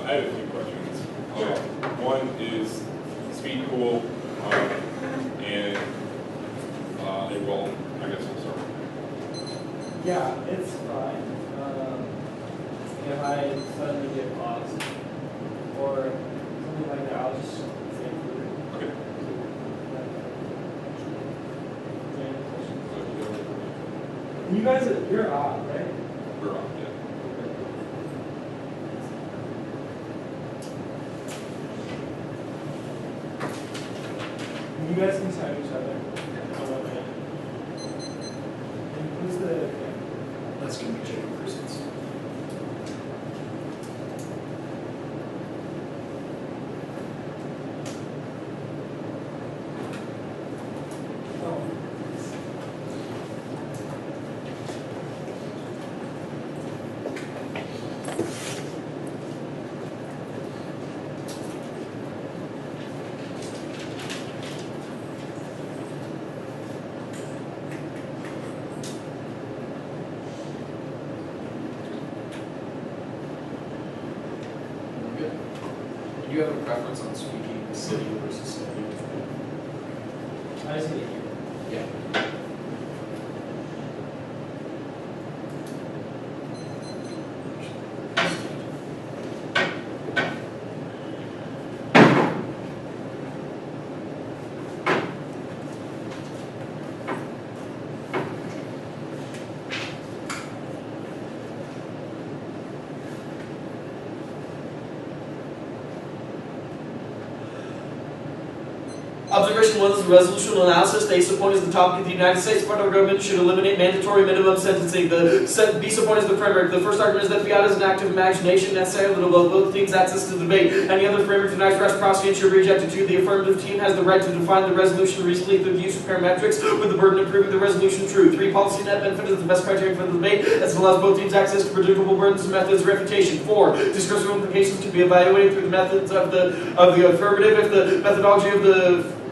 I have a few questions. One is speed cool, and well, I guess we'll start. Yeah, it's fine. If I suddenly get paused or something like that, I'll just say it. Okay. You guys, you're off, right? We're off, yeah. You guys can sign each other. And who's the? That's going to be Jacob Christens. Do you have a preference on speaking city versus state? I just need to hear. Yeah. Observation 1 is the resolutional analysis. The A subpoint is the topic of the United States federal government should eliminate mandatory minimum sentencing. The B subpoint is the framework. The first argument is that fiat is an act of imagination necessary to both teams access to debate. Any other framework denies reciprocity should be rejected. 2. The affirmative team has the right to define the resolution reasonably through the use of parametrics with the burden of proving the resolution true. 3. Policy net benefit is the best criterion for the debate as it allows both teams access to predictable burdens and methods of refutation. 4. Discursive implications to be evaluated through the methods of the affirmative if the methodology of the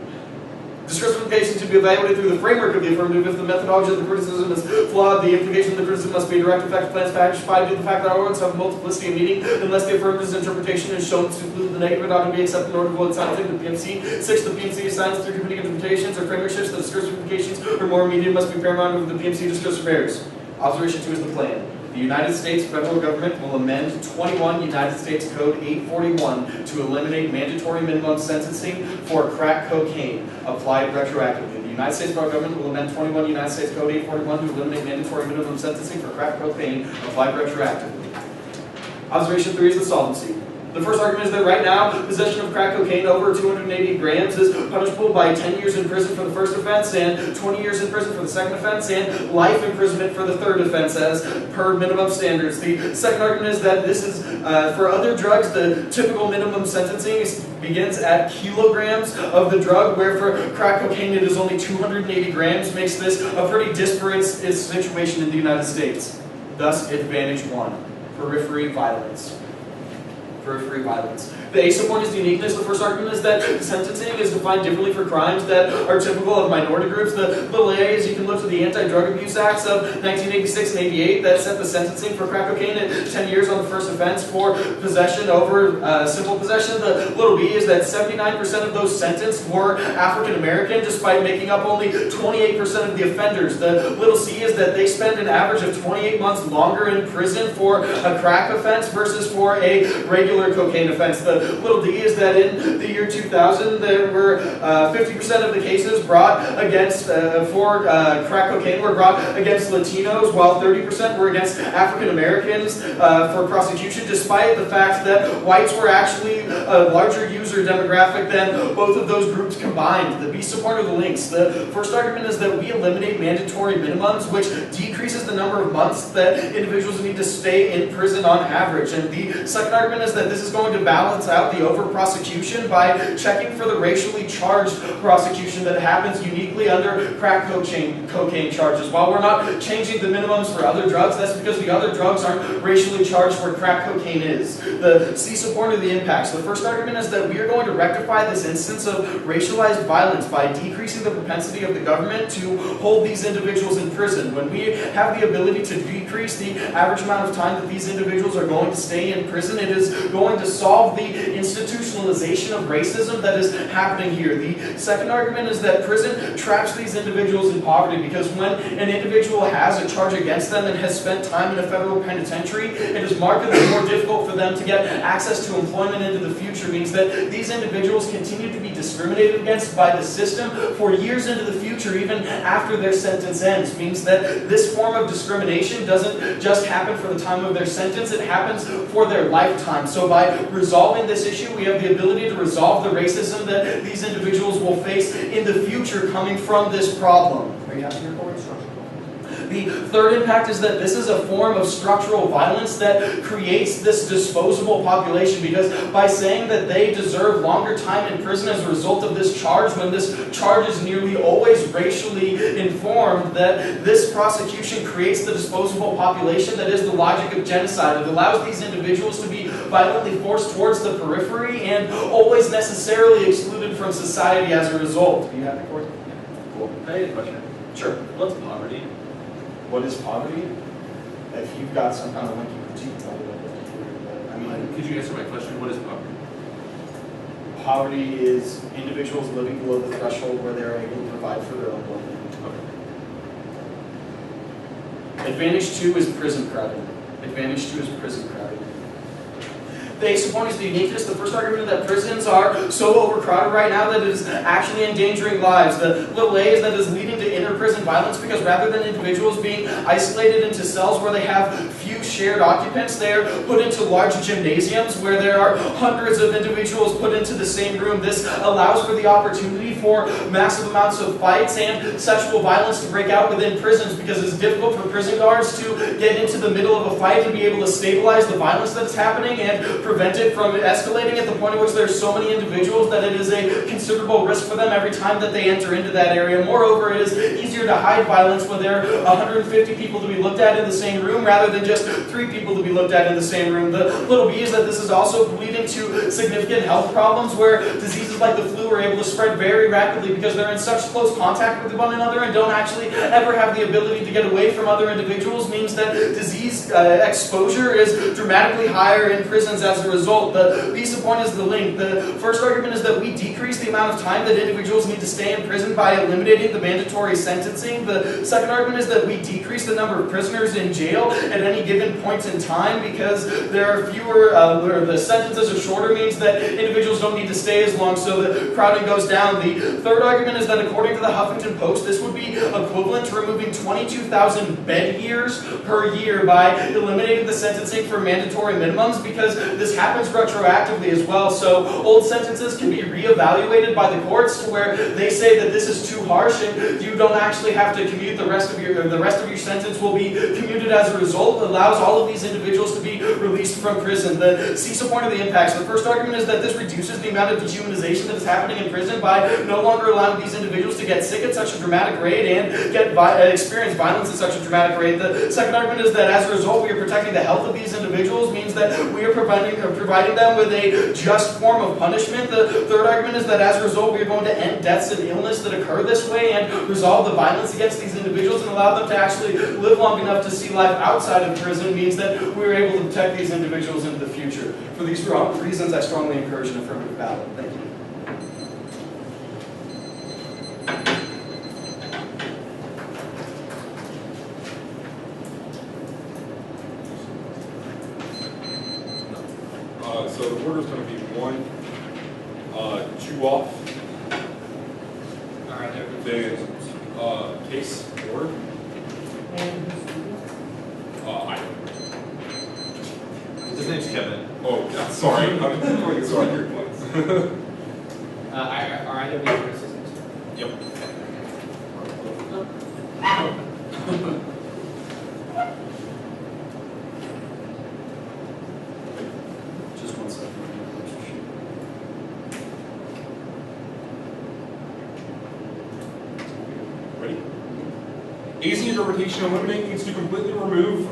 discursive implication to be evaluated through the framework of the affirmative. If the methodology of the criticism is flawed, the implication of the criticism must be a direct effect of plans package. 5. Due to the fact that our words have multiplicity of meaning, unless the affirmative's interpretation is shown to include the negative, it ought to be accepted in order to avoid silencing the PMC. 6. The PMC assigns through competing interpretations or framework shifts. The discursive implications or more immediate must be paramount over the PMC discursive errors. Observation 2 is the plan. The United States federal government will amend 21 United States Code 841 to eliminate mandatory minimum sentencing for crack cocaine applied retroactively. The United States federal government will amend 21 United States Code 841 to eliminate mandatory minimum sentencing for crack cocaine applied retroactively. Observation 3 is the solvency. The first argument is that right now, possession of crack cocaine over 280 grams is punishable by 10 years in prison for the first offense and 20 years in prison for the second offense and life imprisonment for the third offense as per minimum standards. The second argument is that this is, for other drugs, the typical minimum sentencing begins at kilograms of the drug, where for crack cocaine it is only 280 grams, makes this a pretty disparate situation in the United States. Thus, advantage 1, periphery violence. Periphery violence. The A subpoint is the uniqueness. The first argument is that sentencing is defined differently for crimes that are typical of minority groups. The little A is you can look to the Anti-Drug Abuse Acts of 1986 and 88 that set the sentencing for crack cocaine at 10 years on the first offense for possession over simple possession. The little B is that 79% of those sentenced were African American, despite making up only 28% of the offenders. The little C is that they spend an average of 28 months longer in prison for a crack offense versus for a regular cocaine offense. The little d is that in the year 2000 there were 50% of the cases brought against for crack cocaine were brought against Latinos, while 30% were against African Americans for prosecution, despite the fact that whites were actually a larger user demographic than both of those groups combined. The B subpoint are the links. The first argument is that we eliminate mandatory minimums, which decreases the number of months that individuals need to stay in prison on average. And the second argument is that this is going to balance out the over-prosecution by checking for the racially charged prosecution that happens uniquely under crack cocaine charges. While we're not changing the minimums for other drugs, that's because the other drugs aren't racially charged where crack cocaine is. The C subpoint are the impacts. The first argument is that we are going to rectify this instance of racialized violence by decreasing the propensity of the government to hold these individuals in prison. When we have the ability to decrease the average amount of time that these individuals are going to stay in prison, it is going to solve the institutionalization of racism that is happening here. The second argument is that prison traps these individuals in poverty, because when an individual has a charge against them and has spent time in a federal penitentiary, it is markedly more difficult for them to get access to employment into the future. It means that these individuals continue to be discriminated against by the system for years into the future, even after their sentence ends. It means that this form of discrimination doesn't just happen for the time of their sentence, it happens for their lifetime. So by resolving this issue, we have the ability to resolve the racism that these individuals will face in the future coming from this problem. Are you happy here for it? The third impact is that this is a form of structural violence that creates this disposable population, because by saying that they deserve longer time in prison as a result of this charge, when this charge is nearly always racially informed, that this prosecution creates the disposable population that is the logic of genocide. It allows these individuals to be violently forced towards the periphery and always necessarily excluded from society as a result. Do you have a question? Cool. Can I ask a question? Sure. What's poverty? What is poverty? If you've got some kind of lengthy critique, probably don't look through, but I mean, Could you answer my question? What is poverty? poverty is individuals living below the threshold where they're able to provide for their own well-being. Okay. Advantage 2 is prison crowding. Advantage 2 is prison crowding. The ace opponent is the uniqueness. The first argument is that prisons are so overcrowded right now that it is actually endangering lives. The little a is that it is leading to inter-prison violence, because rather than individuals being isolated into cells where they have few shared occupants, they are put into large gymnasiums where there are hundreds of individuals put into the same room. This allows for the opportunity for massive amounts of fights and sexual violence to break out within prisons, because it's difficult for prison guards to get into the middle of a fight and be able to stabilize the violence that is happening and prevent it from escalating at the point at which there are so many individuals that it is a considerable risk for them every time that they enter into that area. Moreover, it is easier to hide violence when there are 150 people to be looked at in the same room rather than just 3 people to be looked at in the same room. The little b is that this is also leading to significant health problems, where diseases like the flu are able to spread very rapidly because they're in such close contact with one another and don't actually ever have the ability to get away from other individuals. Means that disease exposure is dramatically higher in prisons as a result. The piece of point is the link. The first argument is that we decrease the amount of time that individuals need to stay in prison by eliminating the mandatory sentencing. The second argument is that we decrease the number of prisoners in jail at any given point in time, because there are fewer, where the sentences are shorter, means that individuals don't need to stay as long, so the crowding goes down. The third argument is that according to the Huffington Post, this would be equivalent to removing 22,000 bed years per year by eliminating the sentencing for mandatory minimums, because this happens retroactively as well. So old sentences can be reevaluated by the courts to where they say that this is too harsh and you don't actually have to commute the rest of your sentence will be commuted as a result. It allows all of these individuals to be released from prison. The CISA point of the impacts. The first argument is that this reduces the amount of dehumanization that is happening in prison by no longer allowing these individuals to get sick at such a dramatic rate and experience violence at such a dramatic rate. The second argument is that as a result we are protecting the health of these individuals, means that we are providing them with a just form of punishment. The third argument is that as a result we are going to end deaths and illness that occur this way and resolve the violence against these individuals and allow them to actually live long enough to see life outside of prison, means that we are able to protect these individuals into the future. For these reasons, I strongly encourage an affirmative ballot. Thank you. So the order is going to be 1, 2 off, then case order. I. His name's Kevin. Oh, yeah, sorry. I'm going to start your class. Are either of you your assistants? Yep. Just 1 second. Ready? A's interpretation eliminating means to completely remove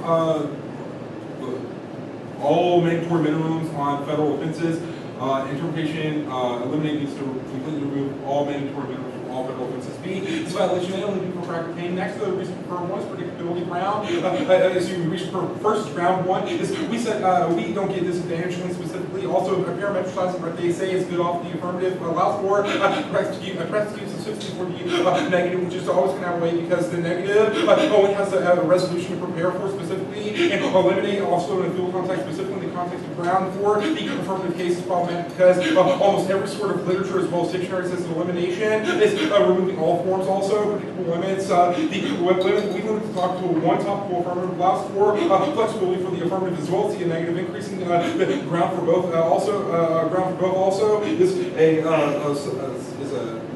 all mandatory minimums on federal offenses. Interpretation eliminate needs to completely remove all mandatory minimums from all federal offenses. B, this violation may only be for crack cocaine. Next, the reason for one is predictability. The reason for first round one is we said we don't get disadvantaged when specifically. Also, parametricizing what they say is good off the affirmative allows for prosecute specifically for the negative, which is always going to have a weight because the negative only has to have a resolution to prepare for specifically and eliminate also in a field context, specifically in the context of ground for the affirmative case is problematic because almost every sort of literature as well as dictionary says elimination is removing all forms. Also, predictable limits. We limit the topical one topical affirmative allows for flexibility for the affirmative as well as the negative, increasing the ground for both. Ground for both also is a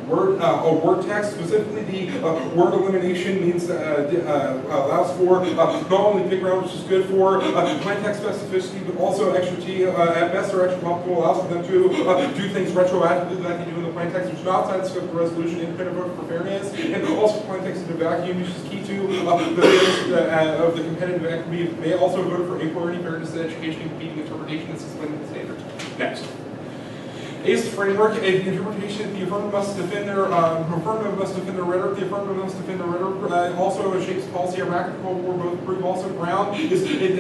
word text. Specifically, the word elimination means allows for not only big ground, which is good for plain text specificity, but also extra T at best or extra topical allows for them to do things retroactively like they do in the plain text, which is not outside the scope of resolution, independent vote for fairness, and also plain text in a vacuum, which is key to of the competitive equity. May also vote for inquiry, fairness, education, and competing interpretation that's explained in the standards. Next. A is the framework. The interpretation. The affirmative must defend their rhetoric. The affirmative must defend their rhetoric. Also shapes policy. Iraq and Cold War both prove. Also ground is they get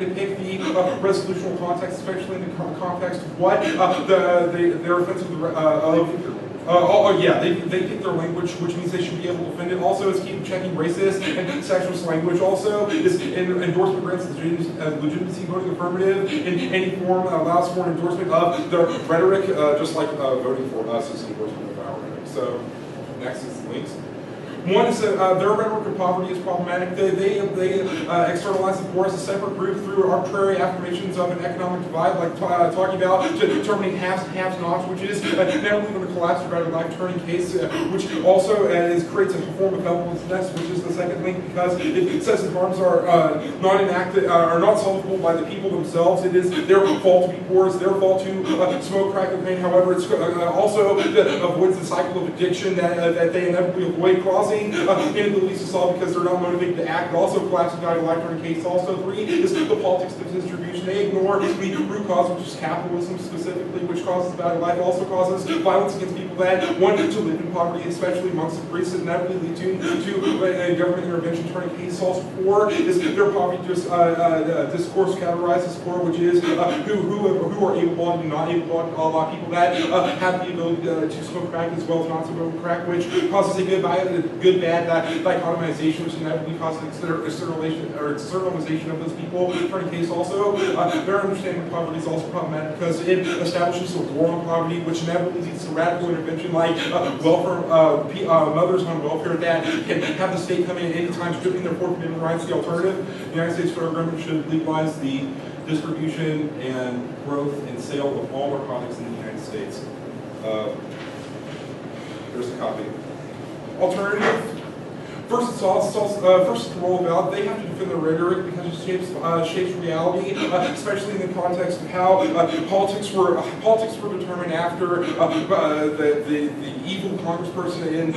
to pick the resolutional context, especially in the context of what their offense they pick their language, which means they should be able to defend it. Also, is keep checking racist and sexist language. Also, is endorsement grants legitimacy voting affirmative in any form allows for an endorsement of the rhetoric, just like voting for us is endorsement of our rhetoric. So, next is links. One is that their rhetoric of poverty is problematic. They externalize the poor as a separate group through arbitrary affirmations of an economic divide, like talking about determining haves and have-nots, which is never going to collapse about a life-turning case, which also creates a form of helplessness, which is the second link, because it says that harms are not enacted, are not solvable by the people themselves. It is their fault to be poor. It's their fault to smoke crack cocaine. However, it's also avoids the cycle of addiction that they inevitably avoid crossing. Inabilities to solve because they're not motivated to act. It also collapses value life-turning case. Also, 3 is the politics of distribution. They ignore the root cause, which is capitalism specifically, which causes value life. Also causes violence against people that want to live in poverty, especially amongst the priests, and that really lead to government intervention turning case. Also, 4 is their poverty discourse categorizes 4, which is who are able-bodied and not able-bodied. A lot of people that have the ability to smoke crack as well as not smoke crack, which causes a good-bad dichotomization, which inevitably causes externalization of those people. Turning case also, their understanding of poverty is also problematic because it establishes a war on poverty, which inevitably leads to radical intervention like welfare, mothers on welfare that can have the state come in at any time stripping their Fourth Amendment rights. The alternative, the United States federal government should legalize the distribution and growth and sale of all narcotics in the United States. There's a copy. Alternative. First, it's the role of valid. They have to defend their rhetoric because it shapes reality, especially in the context of how politics were determined after the evil congressperson in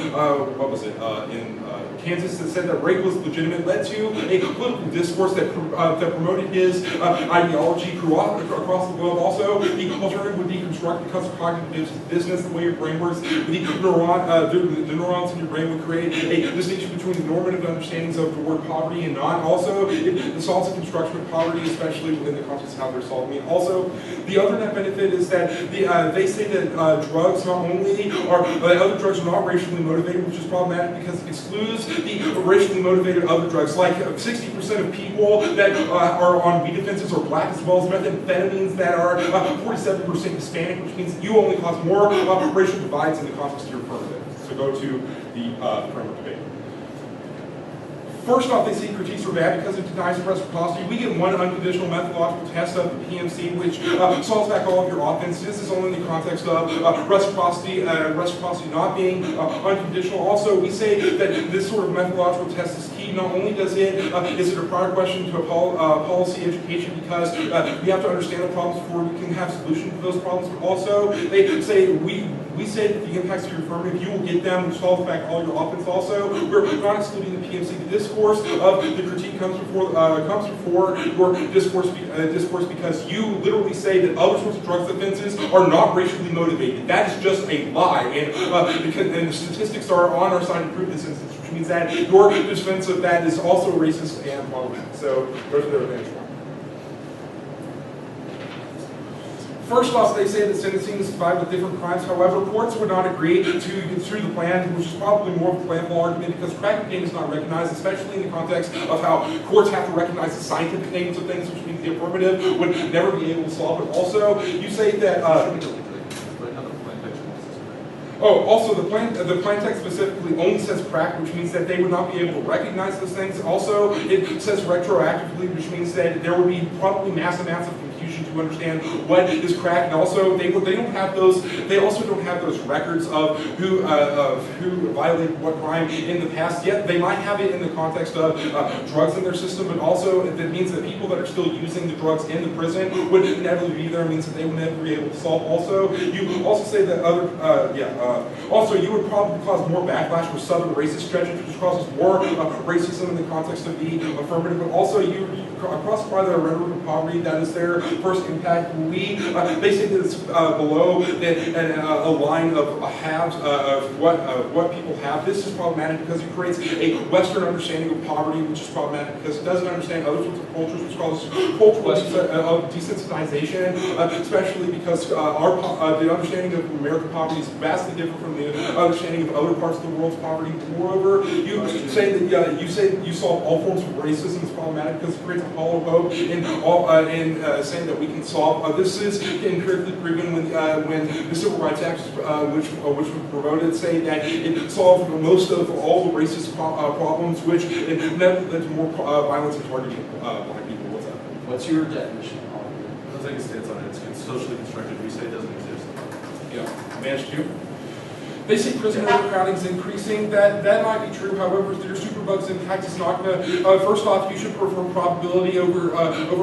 in Kansas that said that rape was legitimate, led to a political discourse that promoted his ideology across the globe. Also, the alternative would deconstruct because of cognitive business, the way your brain works. The neurons in your brain would create a distinction between the normative understandings of the word poverty and not. Also, it solves the construction of poverty, especially within the context of how they're solving it. Also, the other net benefit is that they say that drugs not only are other drugs are not racially motivated, which is problematic because it excludes the racially motivated other drugs. Like 60% of people that are on weed offenses are black, as well as methamphetamines that are 47% Hispanic, which means you only cause more racial divides in the context of your affirmative. So go to the framework debate. First off, they say critiques are bad because it denies reciprocity. We get one unconditional methodological test of the PMC, which solves back all of your offense. This is only in the context of reciprocity not being unconditional. Also, we say that this sort of methodological test is key. Not only is it a prior question to a policy education because we have to understand the problems before we can have solutions to those problems, but also they say we we say that the impacts of your affirmative, you will get them, which solves back all your offense also. We're not excluding the PMC. The discourse of the critique comes before your discourse because you literally say that other sorts of drugs offenses are not racially motivated. That is just a lie, and the statistics are on our side to prove this instance, which means that your defense of that is also racist and problematic. So those are their advantage. First off, they say that sentencing is divided with different crimes. However, courts would not agree to get through the plan, which is probably more of a plan argument because crack cocaine is not recognized, especially in the context of how courts have to recognize the scientific names of things, which means the affirmative would never be able to solve it. Also, you say that. Also, the plan text specifically only says crack, which means that they would not be able to recognize those things. Also, it says retroactively, which means that there would be probably mass amounts of confusion to understand what is crack. And also, they don't have those. They also don't have those records of who violated what crime in the past. Yet they might have it in the context of drugs in their system, but also that means that people that are still using the drugs in the prison would inevitably be there. It means that they would never be able to solve. Also, you also say that also, you would probably cause more backlash for southern racist judges, which causes more racism in the context of the affirmative. But also, you classify the rhetoric of poverty. That is their first impact. They say that it's below a line of haves of what people have. This is problematic because it creates a Western understanding of poverty, which is problematic because it doesn't understand other sorts of cultures, which causes cultural desensitization, especially because the understanding of American poverty is vastly different from the understanding of other parts of the world's poverty. Moreover, you say that you solve all forms of racism is problematic because it creates a hollow hope in saying that we can solve. This is empirically proven when the Civil Rights Act, which was promoted, say that it solved most of all the racist problems, which it led to more violence and targeting black people. What's that? What's your definition of poverty? I'll take a stance on it. It's socially constructed. We say it doesn't exist. Yeah, managed to. They say prison overcrowding is increasing. That might be true. However, their superbugs impact is not going to. First off, you should prefer probability over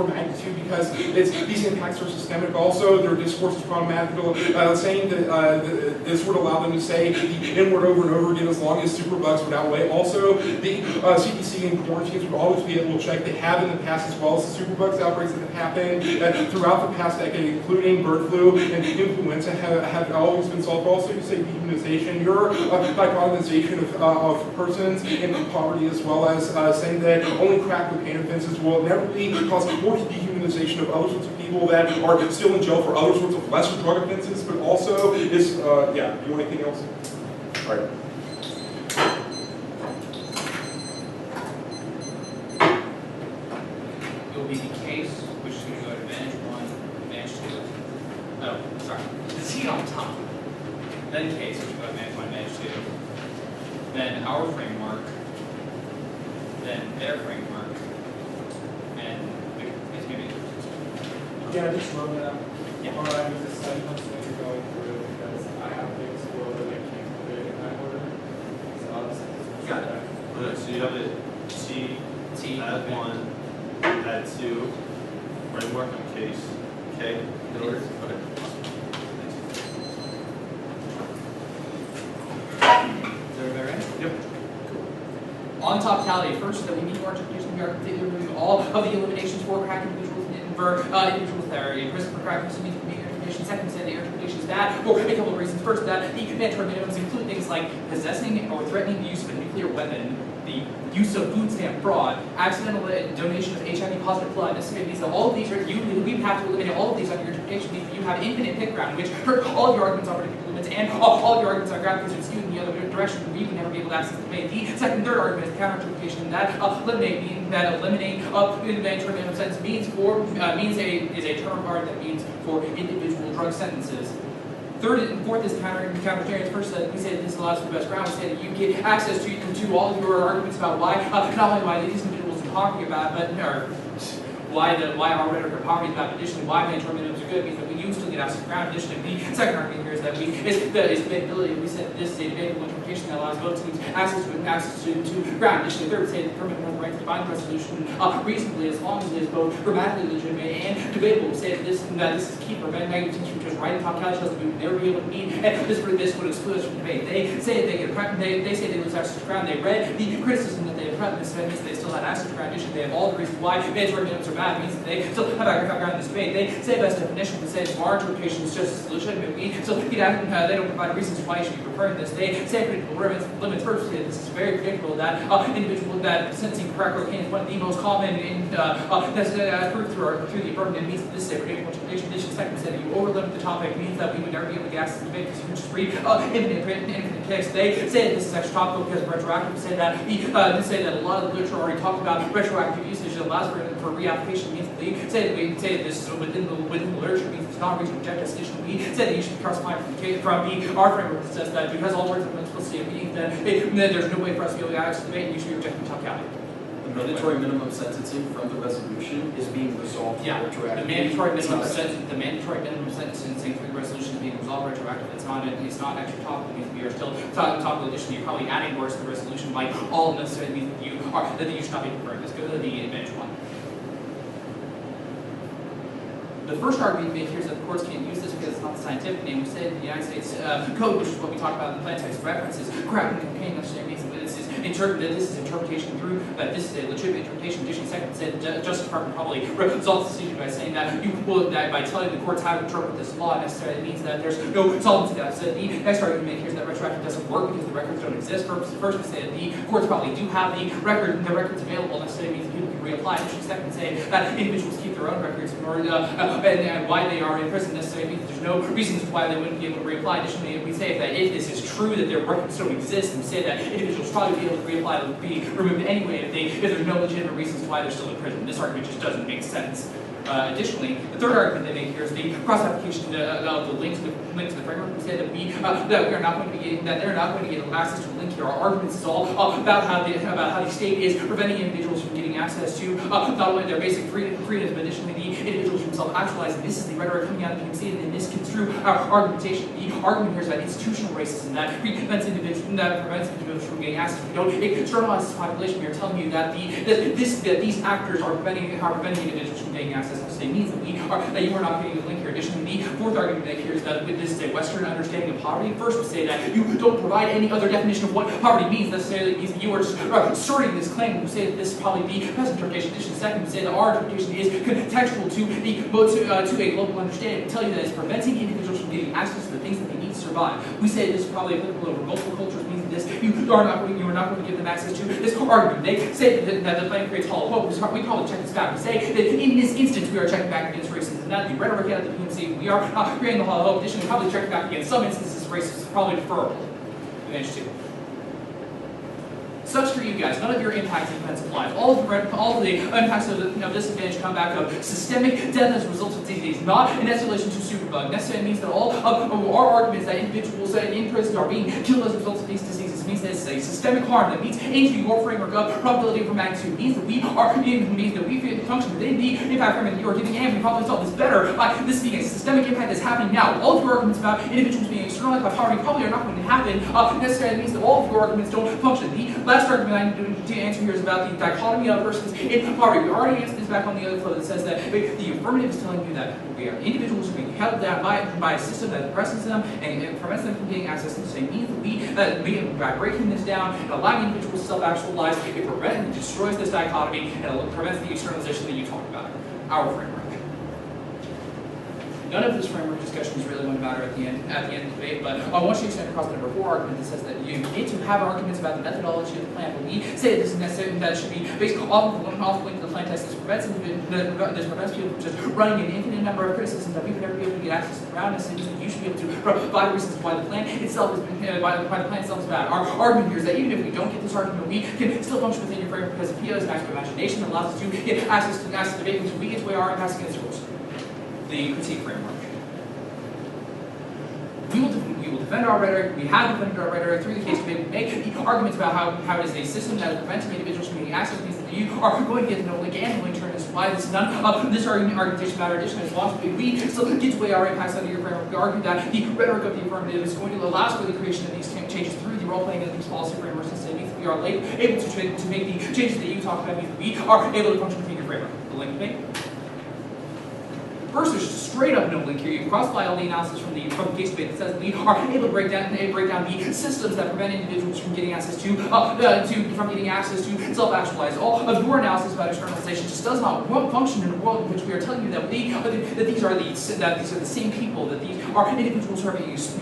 magnitude because these impacts are systemic. Also, their discourse is problematical. Saying that this would allow them to say the N word over and over again as long as superbugs would outweigh. Also, the CDC and quarantines would always be able to check. They have in the past as well as the superbugs outbreaks that have happened throughout the past decade, including bird flu and influenza, have always been solved. Also, you say dehumanization. Your dichotomization of persons in poverty, as well as saying that only crack cocaine offenses will inevitably cause more dehumanization of other sorts of people that are still in jail for other sorts of lesser drug offenses, but also is, yeah, you want anything else? All right. It will be the case, which is going to go to advantage 1, advantage 2. Oh, sorry. The C on top. Then case, which will go to advantage 1, advantage 2. Then our framework. Then their framework. And it's going to be. Yeah, just wrote it up. Yeah. Or I was just studying how you're going through because I have things to go over that can't put it in that order. So I'll just Got it. Okay, so you have it T, add 1, add 2, framework on case, K, in order? Okay. Is everybody ready? Yep. On top tally, first, that we meet our interpretation, we are completely removing all of the eliminations for crack individuals individuals that are in prison for crack use means meet interpretation. Second, say the interpretation is bad for a couple of reasons. First, that the mandatory minimums include things like possessing or threatening the use of a nuclear weapon, the use of food stamp fraud, accidental donation of HIV positive blood. This means that all of these are, we have to eliminate all of these under your interpretation. Means that you have infinite pick ground, which hurt all of your arguments on particular limits and all of your arguments on ground because it's skewed in the other direction. We would never be able to access the debate. The second, third argument is counter interpretation. That eliminate mandatory minimum sentence means is a term card that means for individual drug sentences. Third and fourth is counter-variance. First, we say that this allows for the best ground. We say that you get access to all of your arguments about why, not only why these individuals are talking about, but why our rhetoric of poverty is bad. Additionally, why mandatory minimums are good means that we used to get access to ground. Additionally, the second argument here is that is debatability. We said this is a debatable interpretation that allows both teams access to ground. Additionally, third, we say the permanent has the right to define the resolution reasonably as long as it is both grammatically legitimate and debatable. We say that this is key to prevent negative teams from just writing top calculus to never be able to meet, and this would exclude us from debate. They say they lose access to ground. They read the criticism that they have prepped. This means they still had access to ground. Additionally, they have all the reasons why mandatory minimums are bad. It means that they still have access to ground in this debate. They say best definition. They say it's our interpretation is just as legitimate. We still they don't provide reasons why you should be preferring this. They say predictable limits. First, this is very predictable that that sentencing crack cocaine is one of the most common that's proved through the affirmative means that this is a predictable interpretation. Second, said that you overlimit the topic means that we would never be able to get access to the debate because you can just read infinite text. They say that this is extra topical because of retroactive. Say that a lot of the literature already talked about retroactive usage that allows for reapplication. Means that they say that this is within the literature means it's not a reason to reject this. Additionally, we say that you should be cross-applying from our framework that says that because all words have been explicitly means that there's no way for us to be able to get access to the debate and you should be rejecting top calculus. The mandatory minimum sentencing from the resolution is being resolved retroactively. The mandatory minimum sentencing for the resolution is being resolved retroactively. It's not extra topical. It means we are still topical. Additionally, you're probably adding words to the resolution like all necessarily means that you should not be preferring this. Go to the advantage one. The first argument we make here is that the courts can't use this because it's not the scientific name. We say in the United States Code, which is what we talk about in the plain text references, crack and cocaine necessarily means that this is interpretation through, that this is a legitimate interpretation. Additionally, second, said the Justice Department probably resolves the decision by saying that that by telling the courts how to interpret this law necessarily means that there's no solvency to that. So the next argument we make here is that retroactive doesn't work because the records don't exist. First, we say that the courts probably do have the records available. Necessarily means that people can reapply. Additionally, second, say that individuals keep their own records in order and why they are in prison necessarily means there's no reasons why they wouldn't be able to reapply. Additionally, we say that if this is true that their records don't exist, and we say that individuals probably be able to reapply would be removed anyway if there's no legitimate reasons why they're still in prison. This argument just doesn't make sense. Additionally, the third argument they make here is the cross-application of the link to the framework. We say that we are not going to be getting that they're not going to get access to a link here. Our arguments is all about how the state is preventing individuals from getting access to not only their basic freedoms, but additionally the individuals from self-actualizing. This is the rhetoric coming out of the PMC, and misconstrue our argumentation. The argument here is that institutional racism that prevents individuals from getting access. We don't externalize this population. We are telling you that these actors are preventing individuals from getting access. It means that you are not getting a link here. Additionally, the fourth argument we make here is that this is a Western understanding of poverty. First, we say that you don't provide any other definition of what poverty means. Necessarily means that you are just asserting this claim. We say that this is probably the best interpretation. Additionally, second, we say that our interpretation is contextual to a global understanding. We tell you that it's preventing individuals from getting access to the things that they need to survive. We say this is probably applicable over multiple cultures. Means this you are not going to give them access to this argument. They say that the plan creates hollow hope. We probably check this back. We say that in this instance we are checking back against racism. And that the rhetoric out of the PMC, we are not creating the hollow hope. Additionally, probably checking back against some instances racism is probably deferrable. Advantage 2. Such for you guys, none of your impact defense applies. All of the impacts of this advantage come back of systemic death as a result of disease, not an escalation to superbug. Necessarily means that all of our arguments that individuals in prison are being killed as a result of these diseases means that it's a systemic harm that meets into your framework of probability for magnitude. Means that we function within the impact framework that you are giving, and we probably solve this better by this being a systemic impact that's happening now. All of your arguments about individuals being externalized by poverty probably are not going to happen. Necessarily means that all of your arguments don't function. The last argument I need to answer here is about the dichotomy of persons in poverty. We already answered this back on the other flow that says that the affirmative is telling you that we are individuals who are being held down by a system that oppresses them and prevents them from getting access to the same means that we by breaking this down and allowing individuals to self-actualize, it prevents and destroys this dichotomy and it prevents the externalization that you talk about. Our framework. None of this framework discussion is really going to matter at the end of the debate, but I want you to extend across the number 4 argument that says that you need to have arguments about the methodology of the plan, but we say that this is necessary and that it should be based off the link to the plan text. This prevents people from just running an infinite number of criticisms that we would never be able to get access to the ground. You should be able to provide reasons why the plan itself is bad. Our argument here is that even if we don't get this argument, we can still function within your framework because the PO is an act of imagination that allows us to get access to the debate until we get to where our impasse against rules. The critique framework. We will defend our rhetoric. We have defended our rhetoric through the case debate. We make the arguments about how it is a system that is preventing individuals from getting access to these that you are going to get to know link and link turn as to why this is none of this argumentation matter addition as long as we still get to weigh our impacts under your framework. We argue that the rhetoric of the affirmative is going to allow for the creation of these changes through the role-playing of these policy frameworks instead means we are able to make the changes that you talked about means we are able to function within your framework. The link to make. First, there's straight up no link here. You cross-apply all the analysis from the case debate that says we are able to break down the systems that prevent individuals from getting access to self-actualize. All of your analysis about externalization just does not function in a world in which we are telling you that these are the same people, that these are individuals who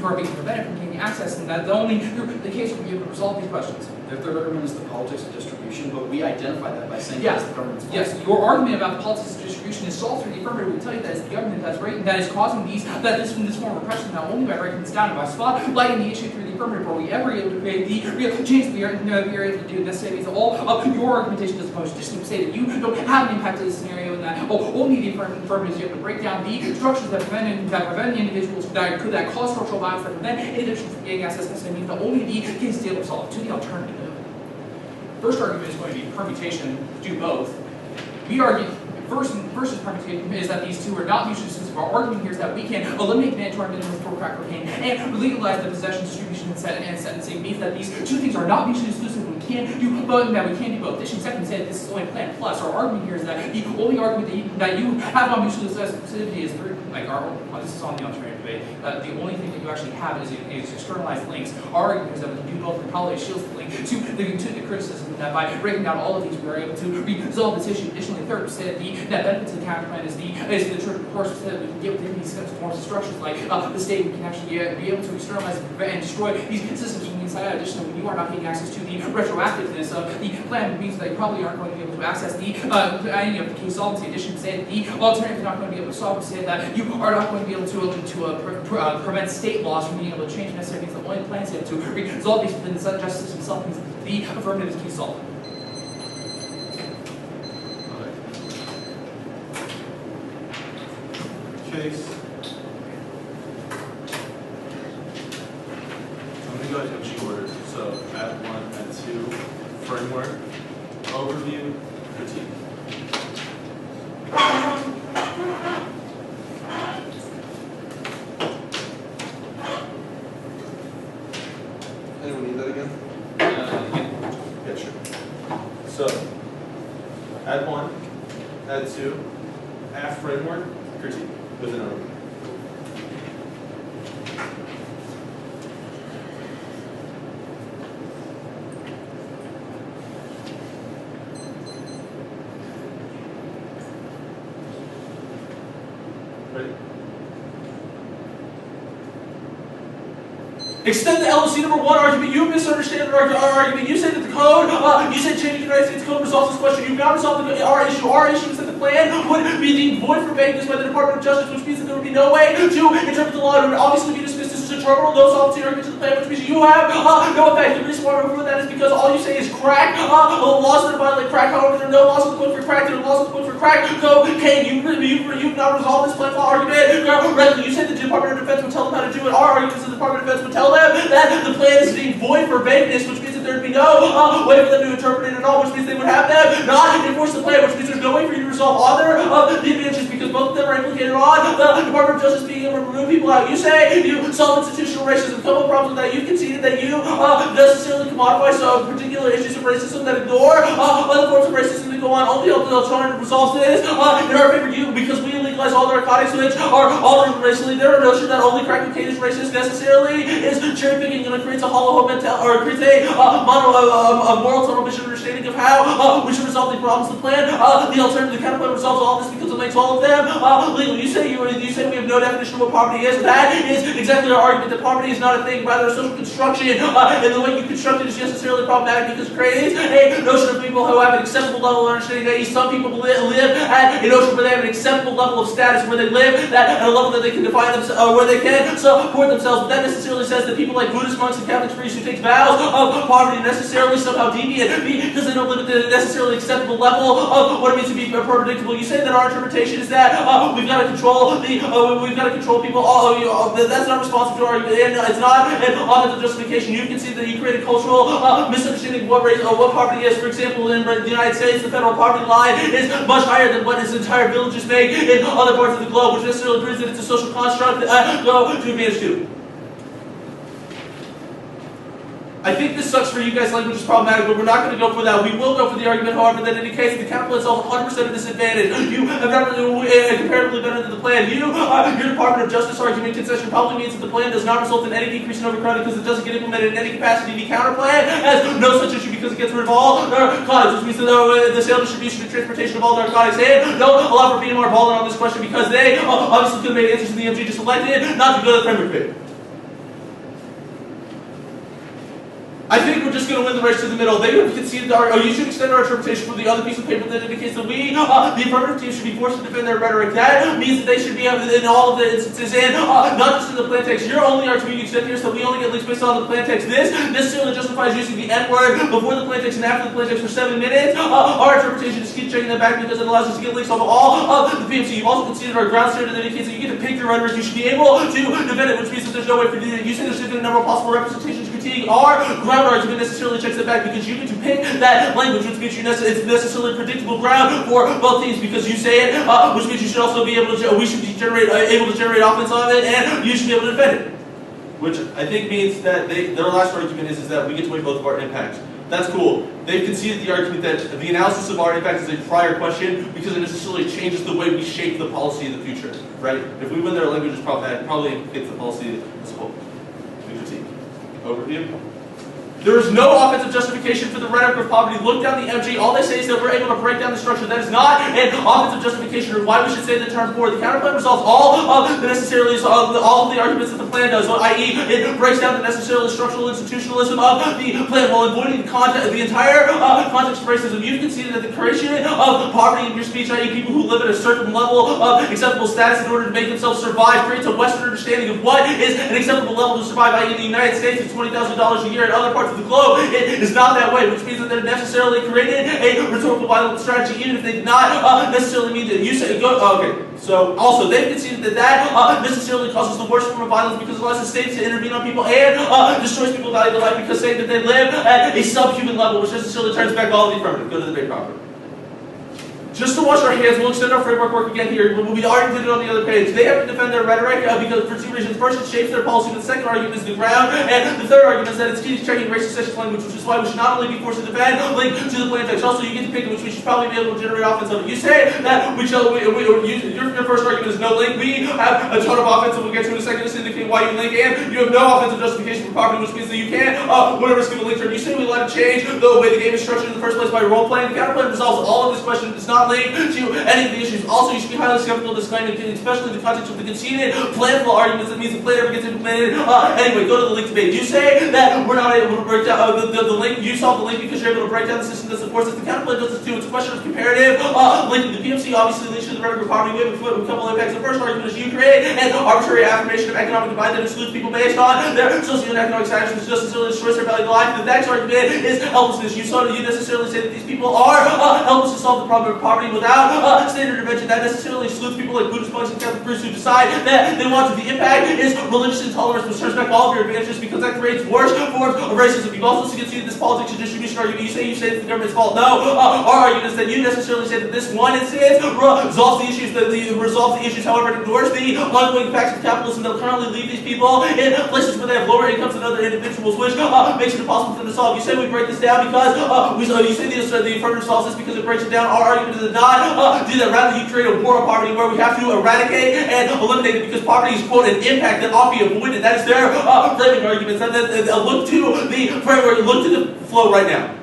are being prevented from getting access, and that the case will be able to resolve these questions. Their third argument is the politics of distribution, but we identify that by saying Yes. that's the government's fault. Yes, your argument about the politics of distribution is solved through the affirmative. We tell you that it's the government that's right, that is causing this form of oppression, not only by breaking this down and by spotlighting the issue through the affirmative. Are we ever able to create the real change we are able to do necessarily? So all of your argumentation does opposed just to say that you don't have an impact to this scenario, and that only the affirmative is able to break down the structures that prevent the individuals that cause structural violence, that prevent individuals from getting access. Necessarily means that only the case is able to solve. To the alternative. First argument is going to be permutation, do both. We argue, first permutation is that these two are not mutually exclusive. Our argument here is that we can eliminate mandatory minimum for crack cocaine and legalize the possession, distribution, and sentencing means that these two things are not mutually exclusive. We can't do both, that we can't do both. Addition, second, say that this is only plan plus. Our argument here is that the only argument that you have on mutual exclusivity is through, this is on the alternative debate. The only thing that you actually have is externalized links. Our argument is that when you do both, we probably shields the link to the criticism that by breaking down all of these, we are able to resolve this issue. Additionally, third, we say that the net benefit to the counter plan is the course that we can get within these forms of structures like the state. We can actually be able to externalize and destroy these systems from the inside out. Additionally, when you are not getting access to the retroactiveness of the plan, it means that you probably aren't going to be able to access any of the case solvency. In addition, say that the alternative is not going to be able to solve. We say that you are not going to be able to prevent state laws from being able to change necessarily means the only plan is able to resolve these within the justice system itself means the affirmative is case solved. Case. I'm going to go ahead and G order. So add 1, add 2, framework, overview, critique. Anyone need that again? Yeah, sure. So, add 1, add 2, add framework, critique with an overview. Ready? Extend the LOC number 1 argument. You misunderstand our argument. You said that the code, you said changing the United States code resolves this question. You've now resolved our issue. Our issue is that the plan would be deemed void for vagueness by the Department of Justice, which means that there would be no way to interpret the law. It would obviously be dismissed as a terminal, no solvency argument to the plan, which means you have no effect. The reason why we're doing that is because all you say is crack. Laws that violate crack, however, there are no laws on the book for crack. There are laws on the book for crack cocaine. You've now resolved this plan law argument. You said the Department of Defense would tell them how to do it. Our argument is that the Department of Defense would tell them that the plan is deemed void for vagueness, which means that there would be no way for them to interpret it at all, which means they would have them not enforce the plan, which means there's no way for you to resolve either of the advantages because both of them are implicated on the Department of Justice being able to remove people out. You say you solve institutional racism. A couple of problems with that. You've conceded that you necessarily commodify some particular issues of racism that ignore other forms of racism that go on. Only the alternative resolves this in our favor. Because we legalize all narcotics, which are all racially. Their notion that only crack cocaine is racist necessarily is cherry picking and it creates a hollow mentality, or it creates a moral tunnel vision understanding of how we should resolve the problems of the plan. The alternative, the counterplan resolves all this because it makes all of them legal. You say we have no definition of what poverty is. That is exactly our argument that poverty is not a thing, rather a social construction. And the way you construct it is necessarily problematic because it creates a notion of people who have an acceptable level of understanding. That some people live at a notion where they have an acceptable level of status, where they live at a level that they can define themselves, where they can support themselves. But that necessarily says that people like Buddhist monks and Catholic priests who take vows of poverty necessarily somehow deviate because they don't live at the necessarily acceptable level of what it means to be predictable. You say that our interpretation is that we've got to control people. That's not responsive to argument, and it's not an offensive justification. You can see that you create a cultural misunderstanding of what poverty is. For example, in the United States, the federal poverty line is much higher than what its entire villages make in other parts of the globe, which necessarily proves that it's a social construct go to advantage to. I think this sucks for you guys, language is problematic, but we're not going to go for that. We will go for the argument, however, that indicates the counterplan solves 100% of disadvantage. You have not comparatively better than the plan. Your Department of Justice argument concession probably means that the plan does not result in any decrease in overcrowding because it doesn't get implemented in any capacity. The counterplan has no such issue because it gets rid of all narcotics, which means that the sale, distribution, and transportation of all narcotics, and don't allow for PMR balling on this question because they obviously could have made answers in the MG just elected not to go to the framework bit. I think we're just going to win the race to the middle. They have conceded you should extend our interpretation for the other piece of paper that indicates that we, the affirmative team, should be forced to defend their rhetoric. That means that they should be in all of the instances, and not just in the plan text. Your only argument you extend here is that we only get leaks based on the plan text. This necessarily justifies using the N word before the plan text and after the plan text for 7 minutes. Our interpretation is keep checking that back because it allows us to get leaks off of all of the PMC. You've also conceded our ground standard that indicates that you get to pick your rhetoric. You should be able to defend it, which means that there's no way for you to use there's a number of possible representations critique our ground argument necessarily checks it back because you get to pick that language, which means it's necessarily predictable ground for both teams because you say it, which means you should also be able to, we should be able to generate offense on it, and you should be able to defend it. Which I think means that their last argument is that we get to weigh both of our impacts. That's cool. They've conceded the argument that the analysis of our impact is a prior question because it necessarily changes the way we shape the policy in the future, right? If we win their language, it's probably implicates the policy as a whole. Critique. Overview. There is no offensive justification for the rhetoric of poverty. Look down the MG. All they say is that we're able to break down the structure. That is not an offensive justification of why we should say the term for. The counterplan resolves all of the necessarily all of the arguments that the plan does. I.e., it breaks down the necessarily structural institutionalism of the plan while avoiding the entire context of racism. You've conceded that the creation of poverty in your speech, i.e., people who live at a certain level of acceptable status in order to make themselves survive, creates a Western understanding of what is an acceptable level to survive. I.e., in the United States, it's $20,000 a year. In other parts of the globe, it is not that way, which means that they're necessarily created a rhetorical violent strategy, even if they did not necessarily mean that you say go. Okay, so also they've conceded that necessarily causes the worst form of violence because it allows the states to intervene on people and destroys people's valuable life because saying that they live at a subhuman level, which necessarily turns back all of the affirmative. Go to the debate proper. Just to wash our hands, we'll extend our framework work again here. We already did it on the other page. They have to defend their rhetoric because for two reasons. First, it shapes their policy. The second argument is the ground. And the third argument is that it's key to checking racist sexist language, which is why we should not only be forced to defend link to the plain text. Also, you get to pick it, which we should probably be able to generate offense of it. You say that your first argument is no link. We have a ton of offense, and we'll get to in a second to indicate why you link, and you have no offensive justification for poverty, which means that you can't whatever give a link term. You say we let it change the way the game is structured in the first place by role playing. The counterplan resolves all of this question. It's not linked to any of the issues. Also, you should be highly skeptical of this claim, especially in the context of the conceded planful arguments. That means the plan never gets implemented. Anyway, go to the link debate. You say that we're not able to break down the link. You solve the link because you're able to break down the system that supports it. The counterplan does this too. It's a question of comparative linking. The PMC obviously links to the rhetoric of poverty. We have a couple of impacts. The first argument is you create an arbitrary affirmation of economic divide that excludes people based on their social and economic status, which necessarily destroys their value of life. The next argument is helplessness. You necessarily say that these people are helpless to solve the problem of poverty without state intervention. That necessarily excludes people like Buddhist monks and Catholic priests who decide that they want to. The impact is religious intolerance, which turns back all of your advantages because that creates worse forms of racism. You've also conceded this politics and distribution argument. You say it's the government's fault. No, our argument is that you necessarily say that this one instance resolves the issues. However, it ignores the ongoing facts of capitalism that will currently leave these people in places where they have lower incomes than other individuals, which makes it impossible for them to solve. You say we break this down because you say the affirmative solves this because it breaks it down. Our argument is not do that. Rather, you create a war of poverty where we have to eradicate and eliminate it because poverty is, quote, an impact that ought to be avoided. That is their framing arguments. And look to the framework, look to the flow right now.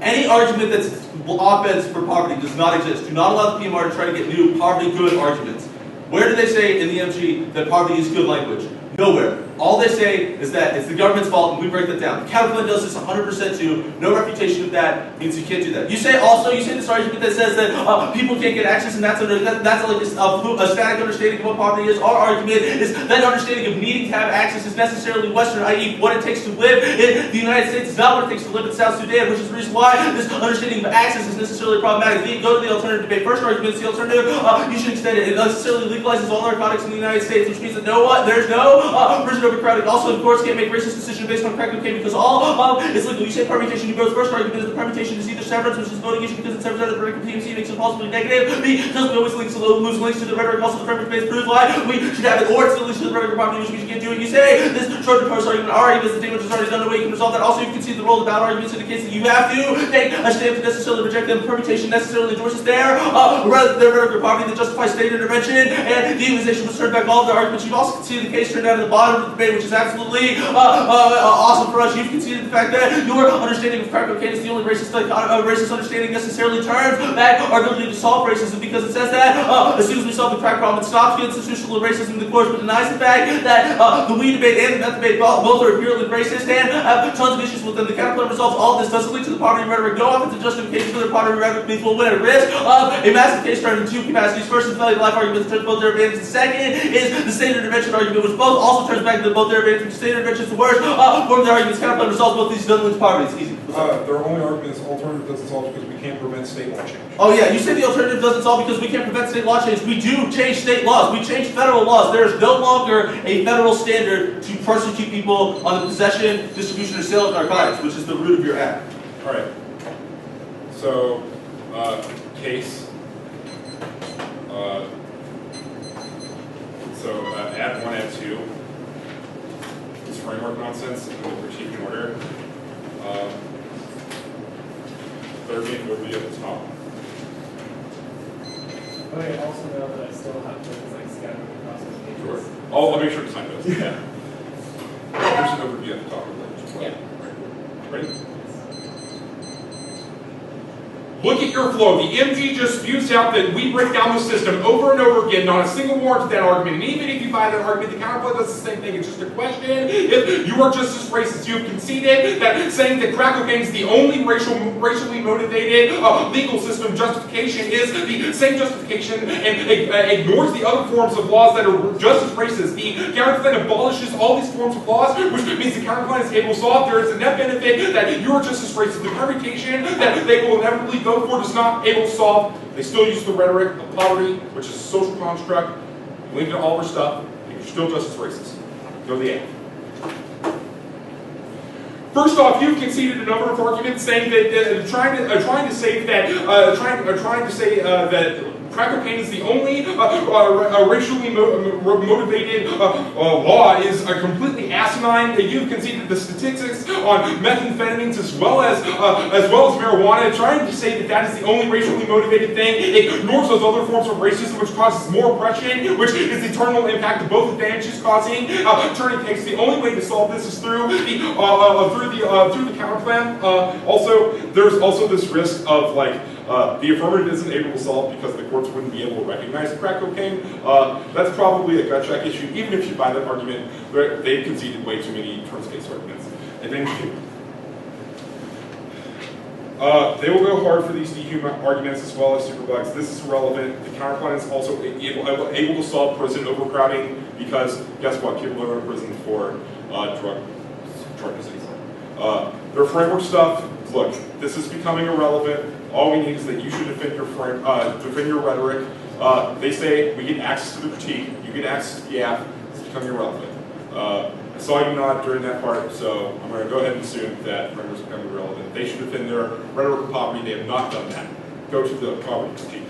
Any argument that's offense for poverty does not exist. Do not allow the PMR to try to get new poverty good arguments. Where do they say in the MG that poverty is good language? Nowhere. All they say is that it's the government's fault and we break that down. The counterplan does this 100% too. No refutation of that means you can't do that. You say this argument that says that people can't get access and that's like a static understanding of what poverty is. Our argument is that understanding of needing to have access is necessarily Western, i.e. what it takes to live in the United States is not what it takes to live in South Sudan, which is the reason why this understanding of access is necessarily problematic. Go to the alternative debate. First argument is the alternative. You should extend it. It necessarily legalizes all narcotics in the United States, which means that there's no prisoner overcrowded. Also, of course, can't make racist decisions based on crack cocaine because all it's legal. You say permutation, you go to the first argument is the permutation is either severance, which is voting issue because it severs out of the verdict of TMC, makes it possibly negative. B, doesn't always lose links to the rhetoric. Also, the affirmative base proves why we should have it, or it's links to the rhetoric of property, which means you can't do it. You say this short proposed argument, our argument is the thing which is already done away. You can resolve that. Also, you can see the role of bad arguments in the case that you have to take a stand to necessarily reject them. Permutation necessarily endorses their rhetoric of poverty that justifies state intervention and demonization was turned back all of the arguments. You've also conceded the case turned out at the bottom of the debate, which is absolutely awesome for us. You've conceded the fact that your understanding of crack cocaine is the only racist understanding necessarily turns back our ability to solve racism because it says that as soon as we solve the crack problem, it stops the institutional racism in the course, but denies the fact that the weed debate and the meth debate both are purely racist and have tons of issues with them. The counterplan resolves all of this. Doesn't link to the poverty rhetoric. No offensive justification for their poverty rhetoric means we'll win at risk of a massive case turned in two capacities. First is the value of life argument that turns both their advantage. The second is the state intervention argument, which both also turns back to both their advantage. Which state intervention is the worst form of their arguments. Counterplan resolves both these don't link to poverty. It's easy. Their only argument is alternative doesn't solve because we can't prevent state law change. Oh yeah, you say the alternative doesn't solve because we can't prevent state law change. We do change state laws. We change federal laws. There is no longer a federal standard to persecute people on the possession, distribution, or sale of narcotics, which is the root of your act. All right. So, case. Add 1, add 2. This framework nonsense, and we'll critique in order. Third thing would be at the top. Okay, also know that I still have things like scattered across the pages. Sure. I'll make sure to sign those. Yeah. There's an overview at the top of the Yeah. Ready? Look at your flow. The MD just spews out that we break down the system over and over again, not a single warrant to that argument. And even if you buy that argument, the counterplay does the same thing. It's just a question if you are just as racist. You have conceded that saying that crack cocaine is the only racially motivated legal system justification is the same justification and ignores the other forms of laws that are just as racist. The counterplan abolishes all these forms of laws, which means the counterplan is able to solve. There is a net benefit that you are just as racist. The permutation that they will inevitably go for is not able to solve. They still use the rhetoric of poverty, which is a social construct. You link it to all their stuff, and you're still just as racist. Go to the end. First off, you've conceded a number of arguments saying that trying to say that crack cocaine is the only racially motivated law is completely asinine. You've conceded the statistics on methamphetamines as well as marijuana. Trying to say that is the only racially motivated thing ignores those other forms of racism, which causes more oppression, which is the eternal impact of both advantages causing turning case. The only way to solve this is through the counterplan. Also, there's also this risk of the affirmative isn't able to solve because the courts wouldn't be able to recognize crack cocaine. That's probably a gut check issue. Even if you buy that argument, they've conceded way too many terms case arguments. And then they will go hard for these dehuman arguments as well as superbugs. This is relevant. The counterplan is also able to solve prison overcrowding because guess what? People are in prison for drug disease. Their framework stuff. Look, this is becoming irrelevant. All we need is that you should defend your rhetoric. They say we get access to the critique, you get access to the app. It's becoming irrelevant. I saw you nod during that part, so I'm going to go ahead and assume that frameworks become irrelevant. They should defend their rhetoric of poverty. They have not done that. Go to the poverty critique.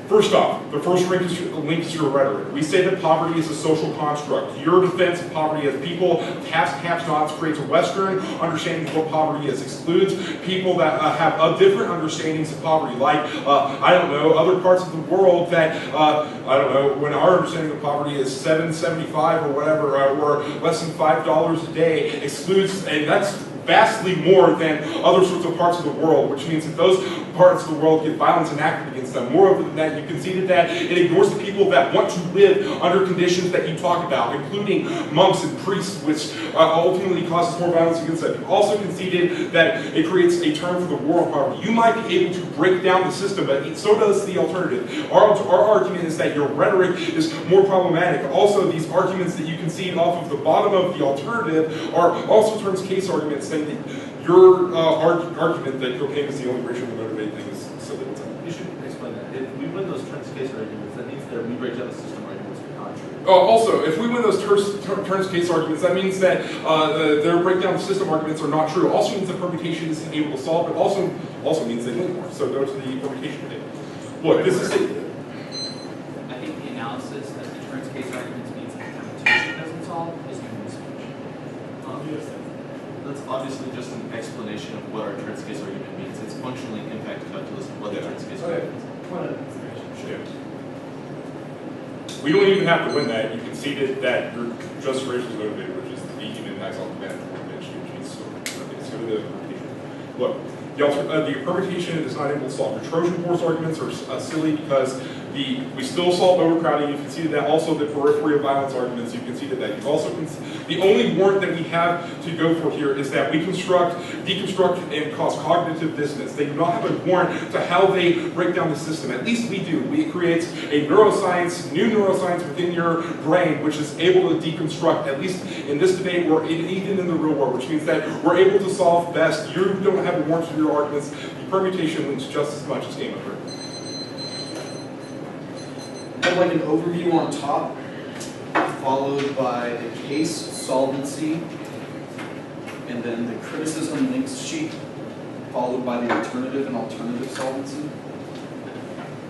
First off, the first link is your rhetoric. We say that poverty is a social construct. Your defense of poverty as people, have-nots, creates a Western understanding of what poverty is, excludes people that have different understandings of poverty, like, I don't know, other parts of the world that, I don't know, when our understanding of poverty is $7.75 or whatever, or less than $5 a day, excludes, and that's vastly more than other sorts of parts of the world, which means that those parts of the world get violence enacted against them. Moreover than that, you conceded that it ignores the people that want to live under conditions that you talk about, including monks and priests, which ultimately causes more violence against them. You also conceded that it creates a term for the war on poverty. You might be able to break down the system, but so does the alternative. Our argument is that your rhetoric is more problematic. Also, these arguments that you concede off of the bottom of the alternative are also turns case arguments, saying that your argument that cocaine is the only racially motivated thing is silly. You should explain that. If we win those trans case arguments, that means that we break down the system arguments behind. not true. Also, if we win those turns case arguments, that means that their breakdown of system arguments are not true. Also means the permutation is able to solve, but also means they win more. So go to the permutation table. Look, this is I think the analysis that the turns case arguments means that the permutation doesn't solve is going to be That's obviously just an explanation of what our turns case argument means. It's functionally impact calculus of what the turns case argument means. Point of information. Yeah. We don't even have to win that. You conceded that your just racial motivator, which is the deep impacts on the bench, which means so. Okay, let's go to the permutation. Look, the permutation is not able to solve. The Trojan horse arguments are silly because we still solve overcrowding. You conceded that. Also, the periphery of violence arguments, you conceded that. You've also the only warrant that we have to go for here is that we deconstruct, and cause cognitive dissonance. They do not have a warrant to how they break down the system. At least we do. It creates a new neuroscience within your brain, which is able to deconstruct, at least in this debate, or even in the real world, which means that we're able to solve best. You don't have a warrant for your arguments. The permutation wins just as much as game over. Have like an overview on top, followed by the case solvency, and then the criticism links sheet, followed by the alternative and alternative solvency.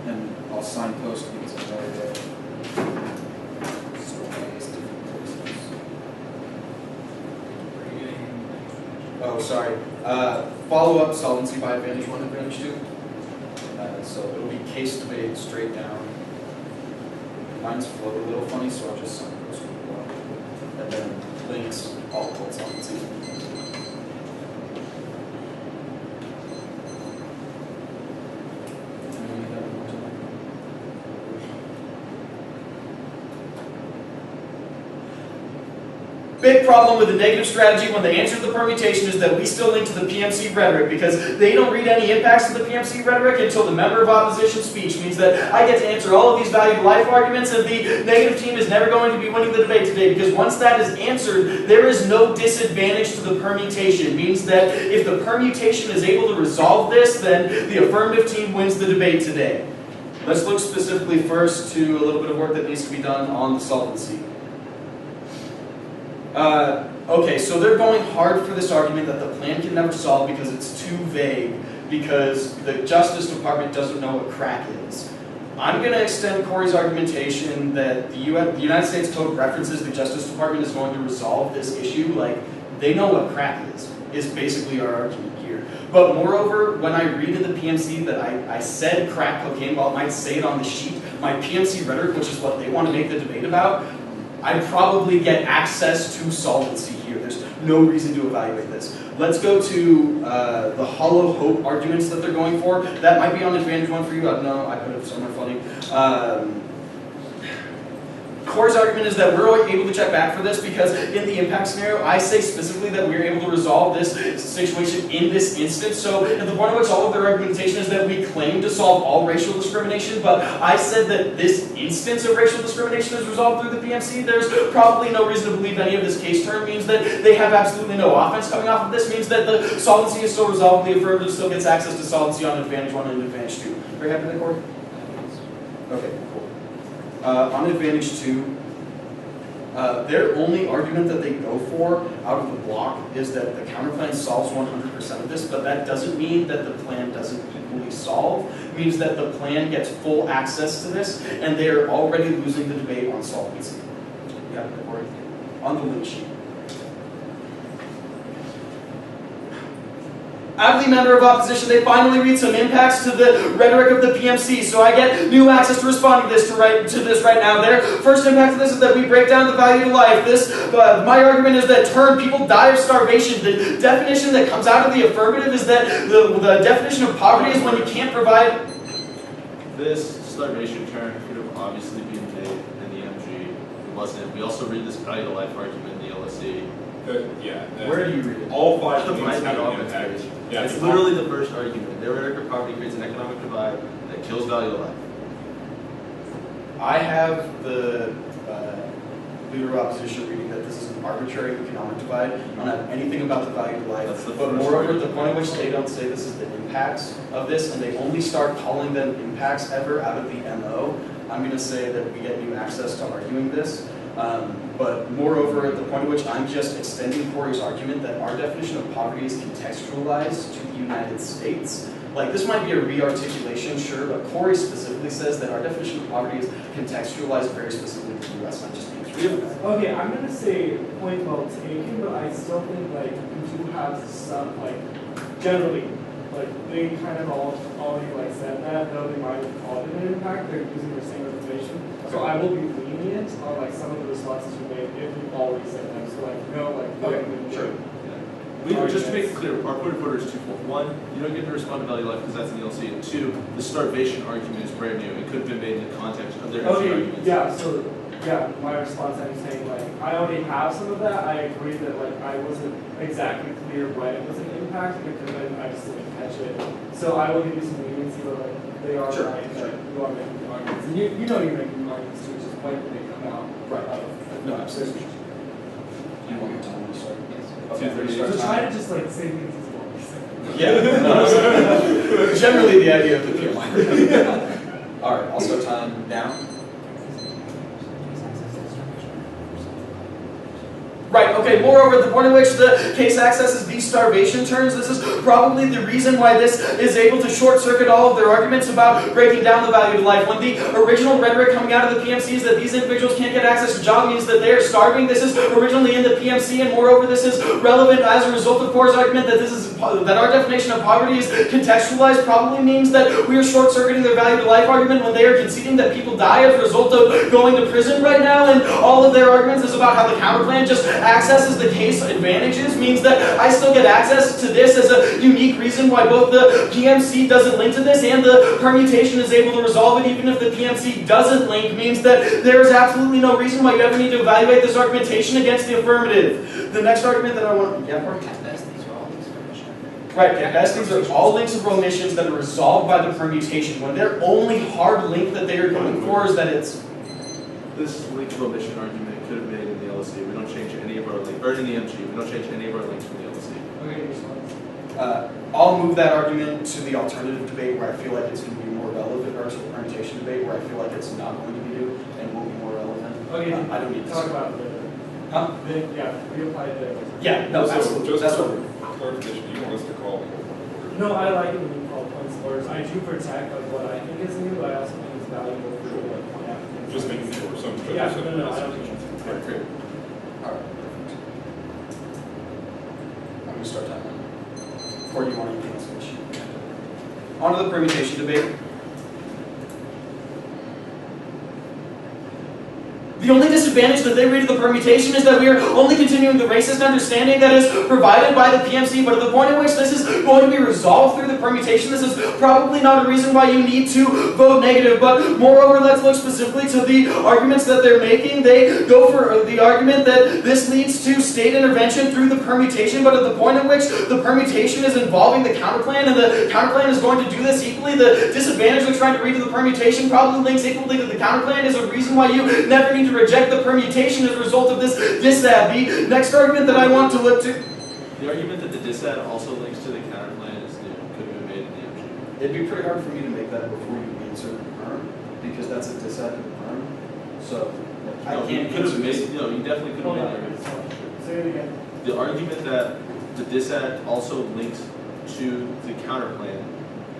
And I'll signpost these another day. Oh, sorry. Follow-up solvency by advantage 1, advantage 2. So it'll be case debate straight down. Mine's flowed a little funny, so I'll just signpost one. And then links all called solvency. Big problem with the negative strategy when they answer the permutation is that we still link to the PMC rhetoric because they don't read any impacts to the PMC rhetoric until the member of opposition speech means that I get to answer all of these valued life arguments and the negative team is never going to be winning the debate today because once that is answered, there is no disadvantage to the permutation. It means that if the permutation is able to resolve this, then the affirmative team wins the debate today. Let's look specifically first to a little bit of work that needs to be done on the solvency. Okay, so they're going hard for this argument that the plan can never solve because it's too vague, because the Justice Department doesn't know what crack is. I'm going to extend Corey's argumentation that the United States Code references the Justice Department is going to resolve this issue. Like, they know what crack is basically our argument here. But moreover, when I read in the PMC that I said crack cocaine, while it might say it on the sheet, my PMC rhetoric, which is what they want to make the debate about, I probably get access to solvency here. There's no reason to evaluate this. Let's go to the hollow hope arguments that they're going for. That might be on advantage 1 for you. I don't know. I put it somewhere funny. Core's argument is that we're able to check back for this because in the impact scenario, I say specifically that we're able to resolve this situation in this instance. So at the point at which all of their argumentation is that we claim to solve all racial discrimination, but I said that this instance of racial discrimination is resolved through the PMC. There's probably no reason to believe any of this case term means that they have absolutely no offense coming off of this, means that the solvency is still resolved and the affirmative still gets access to solvency on advantage 1 and advantage 2. Are you happy with that, Corey? Okay, cool. On advantage 2, their only argument that they go for out of the block is that the counterplan solves 100% of this, but that doesn't mean that the plan doesn't equally solve. It means that the plan gets full access to this, and they are already losing the debate on solvency. Yeah, Corey? On the link sheet. Out of the member of opposition, they finally read some impacts to the rhetoric of the PMC, so I get new access to responding to this right now. Their first impact to this is that we break down the value to life. My argument is that people die of starvation. The definition that comes out of the affirmative is that the definition of poverty is when you can't provide. This starvation term could have obviously been made in the MG. It wasn't. We also read this value to life argument in the LSE. Where do you read it? All 5 The things have primary an impact. Yeah, it's literally the first argument. Their rhetoric of poverty creates an economic divide that kills value of life. I have the leader of opposition reading that this is an arbitrary economic divide. I don't have anything about the value of life. That's the But first moreover, argument. the point at which they don't say this is the impacts of this, and they only start calling them impacts ever out of the MO, I'm going to say that we get new access to arguing this. But moreover, at the point at which I'm just extending Corey's argument that our definition of poverty is contextualized to the United States. Like, this might be a re-articulation, sure, but Corey specifically says that our definition of poverty is contextualized very specifically to the US, not just the US. Okay, I'm gonna say point well taken, but I still think like we do have some like generally like they kind of all already like said that, though they might have called it an impact, they're using the same information. So I will be lenient on like some of the responses you made if you've already said them. So like no like Okay, sure. Just to make it clear, our point of order is twofold. One, you don't get to respond to value life because that's an ELC. And two, the starvation argument is brand new. It could have been made in the context of their arguments. Yeah, so yeah, my response I'm saying like I already have some of that. I agree that like I wasn't exactly clear when it was an impact because then I just didn't catch it. So I will give you some leniency, but like they are Sure, right, sure. like, you are making the arguments. And you know you're making the arguments too, just when they come out. Right. No, absolutely. You want your time to start? Yes. Okay, So try to just like say things as well. Yeah, no, generally the idea of the PMI. All right, I'll start time now. Right, okay, moreover, the point at which the case accesses these starvation terms, this is probably the reason why this is able to short-circuit all of their arguments about breaking down the value of life. When the original rhetoric coming out of the PMC is that these individuals can't get access to job means that they are starving, this is originally in the PMC, and moreover, this is relevant as a result of Core's argument that that our definition of poverty is contextualized probably means that we are short-circuiting their value to life argument when they are conceding that people die as a result of going to prison right now, and all of their arguments is about how the counterplan just accesses the case advantages means that I still get access to this as a unique reason why both the PMC doesn't link to this and the permutation is able to resolve it even if the PMC doesn't link means that there is absolutely no reason why you ever need to evaluate this argumentation against the affirmative. The next argument that I want to... Yeah, Mark? Right, at best these are all links of omissions that are resolved by the permutation when their only hard link that they are going for is that it's... This link of omission argument could have made in the LSC. We don't change any of our links, or in the MG, we don't change any of our links from the LSC. Okay, response. I'll move that argument to the alternative debate where I feel like it's going to be more relevant, or to the permutation debate where I feel like it's not going to be new and will be more relevant. Okay, I don't need to talk about the yeah, reapply the Yeah, no, absolutely. Just That's for what clarification, you want us to call? No, I like it when you call points orders. I do protect like what I think is new, but I also think it's valuable for the point application. Just making sure some. Yeah, no, I don't think it's Alright, great. Alright, perfect. I'm going to start time now. Or do you want anything else, Mitch? On to the permutation debate. The only disadvantage that they read of the permutation is that we are only continuing the racist understanding that is provided by the PMC, but at the point at which this is going to be resolved through the permutation, this is probably not a reason why you need to vote negative. But moreover, let's look specifically to the arguments that they're making. They go for the argument that this leads to state intervention through the permutation, but at the point at which the permutation is involving the counterplan, and the counterplan is going to do this equally, the disadvantage of trying to read to the permutation probably links equally to the counterplan is a reason why you never need to reject the permutation as a result of this disad. The next argument that I want to look to... The argument that the disad also links to the counterplan is new, could have been made in the MG. It'd be pretty hard for me to make that before you answer the perm, because that's a disad to the perm. So, I No, can't you could have answer this. made, no, you definitely could have made the argument. Say it again. The argument that the disad also links to the counterplan,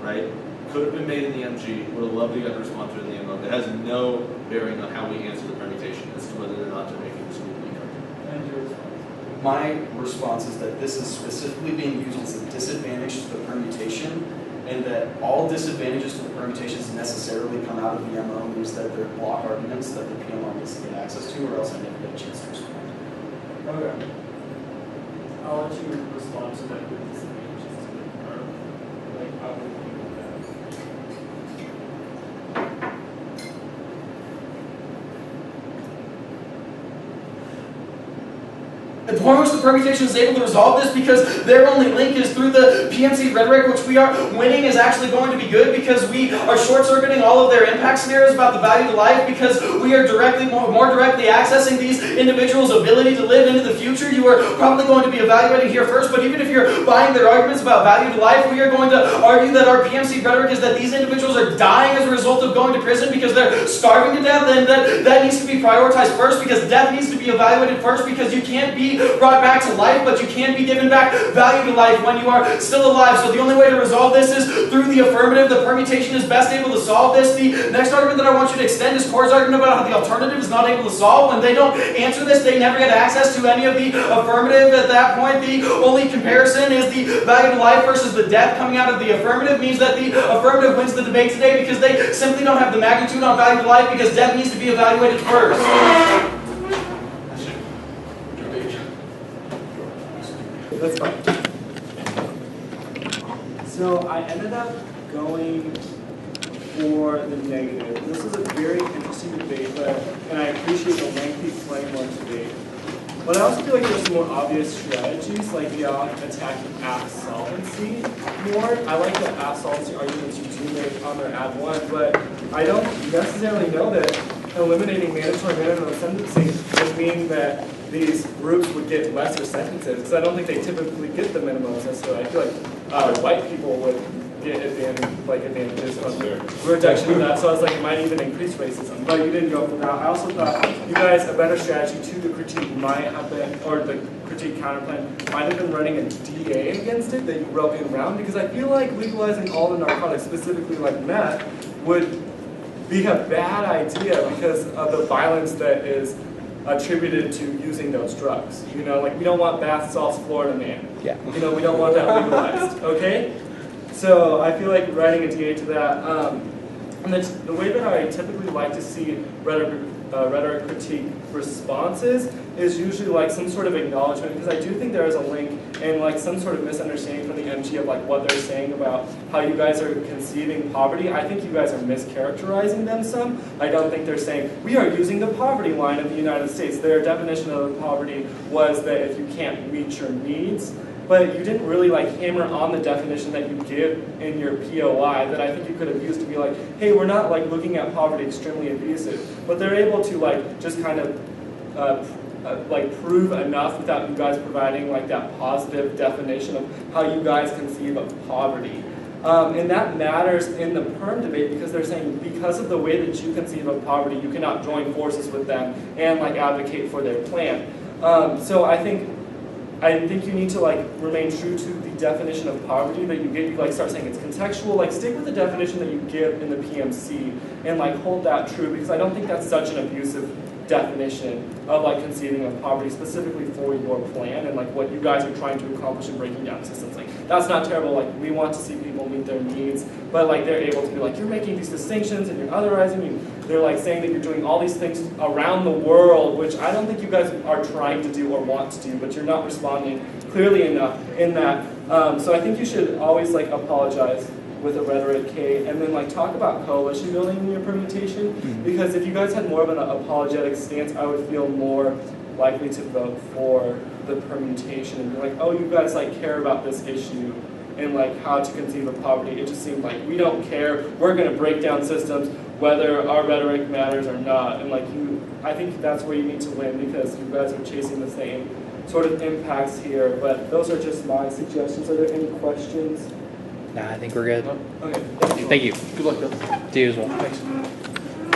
right, could have been made in the MG, would have loved to get a response to it in the MO. It has no bearing on how we answer the permutation as to whether or not to make it this week argument. And your response. My response is that this is specifically being used as a disadvantage to the permutation, and that all disadvantages to the permutations necessarily come out of the MO means that they're block arguments that the PMR needs to get access to, or else I never get a chance to respond. Okay. I'll let you respond to that with disadvantages to the perm. Like how would you think of that? The point which the permutation is able to resolve this because their only link is through the PMC rhetoric, which we are winning is actually going to be good because we are short-circuiting all of their impact scenarios about the value to life because we are more directly accessing these individuals' ability to live into the future. You are probably going to be evaluating here first, but even if you're buying their arguments about value to life, we are going to argue that our PMC rhetoric is that these individuals are dying as a result of going to prison because they're starving to death, and that needs to be prioritized first because death needs to be evaluated first because you can't be brought back to life, but you can be given back value to life when you are still alive. So the only way to resolve this is through the affirmative. The permutation is best able to solve this. The next argument that I want you to extend is Core's argument about how the alternative is not able to solve. When they don't answer this, they never get access to any of the affirmative. At that point, the only comparison is the value to life versus the death coming out of the affirmative means that the affirmative wins the debate today because they simply don't have the magnitude on value to life because death needs to be evaluated first. That's fine. So I ended up going for the negative. This was a very interesting debate, and I appreciate the lengthy framework debate. But I also feel like there's some more obvious strategies, like attacking app solvency more. I like the app solvency arguments you do make on their ad one, but I don't necessarily know that eliminating mandatory minimum sentencing would mean that these groups would get lesser sentences, because I don't think they typically get the minimums necessarily. I feel like white people would get advantages from reduction of that, so I was like, it might even increase racism, but you didn't go for that. I also thought you guys, a better strategy to the critique might have been, or the critique counterplan might have been running a DA against it that you wrote in round, because I feel like legalizing all the narcotics, specifically like meth, would be a bad idea because of the violence that is attributed to using those drugs. You know, like we don't want bath salts, Florida man. Yeah. You know, we don't want that legalized, okay? So I feel like writing a DA to that. And the way that I typically like to see rhetoric critique responses is usually like some sort of acknowledgement, because I do think there is a link and like some sort of misunderstanding from the MG of like what they're saying about how you guys are conceiving poverty. I think you guys are mischaracterizing them some. I don't think they're saying, we are using the poverty line of the United States. Their definition of poverty was that if you can't meet your needs. But you didn't really like hammer on the definition that you give in your POI that I think you could have used to be like, hey, we're not like looking at poverty extremely abusive. But they're able to like just kind of like prove enough without you guys providing like that positive definition of how you guys conceive of poverty. And that matters in the perm debate because they're saying because of the way that you conceive of poverty, you cannot join forces with them and like advocate for their plan. So I think you need to like remain true to the definition of poverty that you get. You like start saying it's contextual. Like stick with the definition that you give in the PMC and like hold that true, because I don't think that's such an abusive definition of like conceiving of poverty specifically for your plan and like what you guys are trying to accomplish in breaking down systems. Like that's not terrible. Like we want to see people meet their needs, but like they're able to be like, you're making these distinctions and you're otherizing, and they're like saying that you're doing all these things around the world, which I don't think you guys are trying to do or want to do, but you're not responding clearly enough in that. So I think you should always like apologize with a rhetoric K, and then like talk about coalition building in your permutation, because if you guys had more of an apologetic stance, I would feel more likely to vote for the permutation and be like, oh, you guys like care about this issue and like how to conceive of poverty. It just seemed like we don't care, we're going to break down systems whether our rhetoric matters or not, and like I think that's where you need to win, because you guys are chasing the same sort of impacts here. But those are just my suggestions. Are there any questions? Nah, I think we're good. Okay. Thank you. Good luck, Bill. To you as well. Thanks.